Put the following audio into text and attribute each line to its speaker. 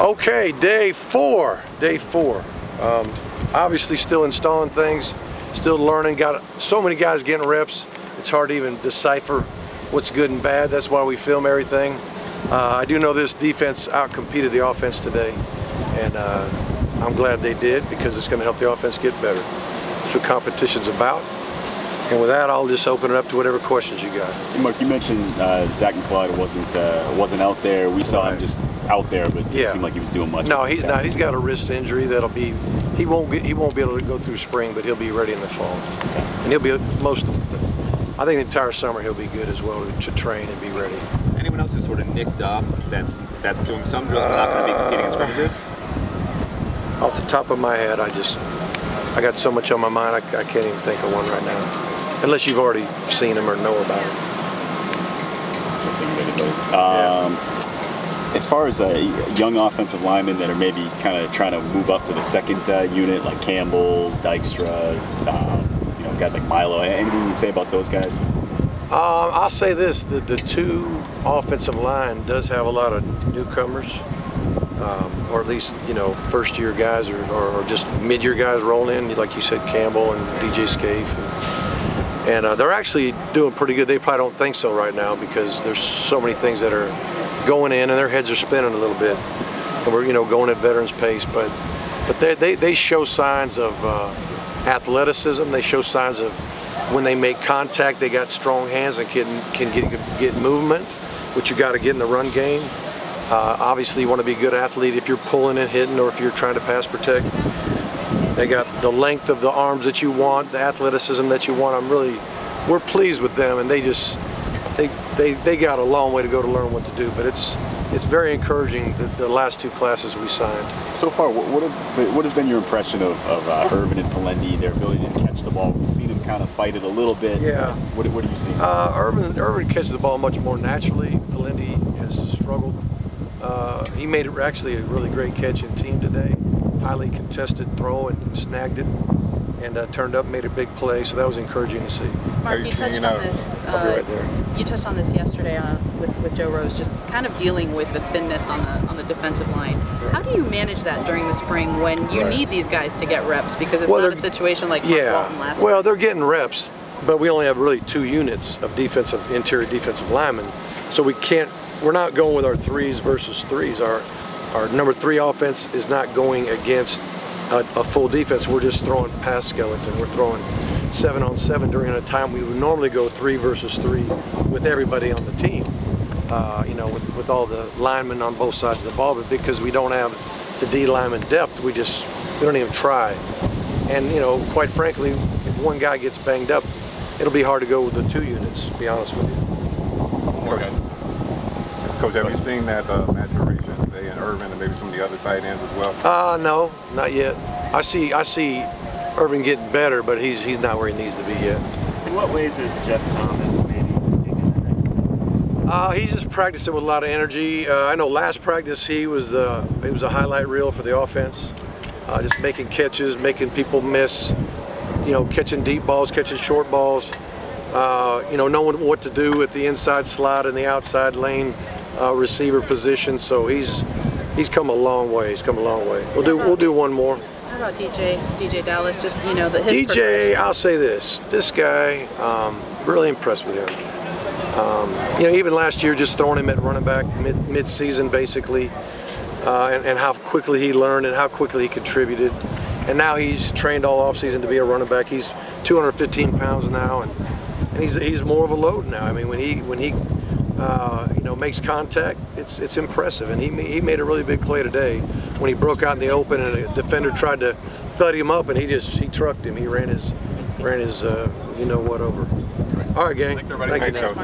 Speaker 1: Okay, day four. Obviously still installing things, still learning. Got so many guys getting reps, it's hard to even decipher what's good and bad. That's why we film everything. I do know this defense outcompeted the offense today, and I'm glad they did, because it's going to help the offense get better. That's what competition's about. And with that, I'll just open it up to whatever questions you got.
Speaker 2: Mark, you mentioned Zach McCloud wasn't out there. We saw him just out there, but it didn't seem like he was doing much.
Speaker 1: No, he's not. He's got a wrist injury that'll be. He won't be able to go through spring, but he'll be ready in the fall. Okay. And he'll be I think the entire summer he'll be good as well to train and be ready.
Speaker 3: Anyone else who's sort of nicked up that's doing some drills but not going to be competing in scrimmages?
Speaker 1: Off the top of my head, I got so much on my mind, I can't even think of one right now. Unless you've already seen him or know about him.
Speaker 2: As far as young offensive linemen that are maybe kind of trying to move up to the second unit, like Campbell, Dykstra, guys like Milo, anything you can say about those guys?
Speaker 1: I'll say this, the two offensive line does have a lot of newcomers, or at least, first year guys or just mid-year guys rolling in, like you said, Campbell and DJ Scaife. And they're actually doing pretty good. They probably don't think so right now, because there's so many things that are going in and their heads are spinning a little bit. And we're going at veterans pace, but they show signs of athleticism. They show signs of when they make contact, they got strong hands and can get movement, which you got to get in the run game. Obviously, you want to be a good athlete if you're pulling and hitting, or if you're trying to pass protect. They got the length of the arms that you want, the athleticism that you want. We're pleased with them, and they got a long way to go to learn what to do. But it's very encouraging, the last two classes we signed.
Speaker 2: So far, what has been your impression of Irvin and Palendi, their ability to catch the ball? We've seen him kind of fight it a little bit.
Speaker 1: Yeah.
Speaker 2: What are you seeing?
Speaker 1: Irvin catches the ball much more naturally. Palendi has struggled. He made it actually a really great catch in team today. Highly contested throw and snagged it, and turned up, made a big play. So that was encouraging to see.
Speaker 4: Mark, you touched on this.
Speaker 1: Right there.
Speaker 4: You touched on this yesterday with Joe Rose, just kind of dealing with the thinness on the defensive line. Right. How do you manage that during the spring when you need these guys to get reps, because it's not a situation like Mark Walton last
Speaker 1: Well,
Speaker 4: week?
Speaker 1: they're getting reps, but we only have really 2 units of interior defensive linemen, so we're not going with our 3s versus 3s. Our number 3 offense is not going against a full defense. We're just throwing pass skeleton. We're throwing 7-on-7 during a time we would normally go 3 versus 3 with everybody on the team. With all the linemen on both sides of the ball, but because we don't have the D lineman depth, we don't even try. And quite frankly, if one guy gets banged up, it'll be hard to go with the 2 units, to be honest with you.
Speaker 5: Okay. Coach, have you seen that maturation today in Irvin and maybe some of the other tight ends as well?
Speaker 1: No, not yet. I see Irvin getting better, but he's not where he needs to be yet.
Speaker 6: In what ways is Jeff Thomas maybe taking the next step?
Speaker 1: He's just practicing with a lot of energy. I know last practice he was a highlight reel for the offense, just making catches, making people miss, catching deep balls, catching short balls, knowing what to do at the inside slot and the outside lane receiver position. So he's come a long way. He's come a long way. We'll do one more.
Speaker 4: How about DJ Dallas? Just his
Speaker 1: DJ, I'll say this guy, really impressed with him. Even last year, just throwing him at running back mid-season basically, and how quickly he learned and how quickly he contributed. And now he's trained all offseason to be a running back. He's 215 pounds now, and he's more of a load now. I mean, when he makes contact, it's impressive. And he made a really big play today when he broke out in the open and a defender tried to thud him up, and he trucked him. He ran his what over. All right, gang.
Speaker 5: Thanks, everybody.
Speaker 1: Thank you.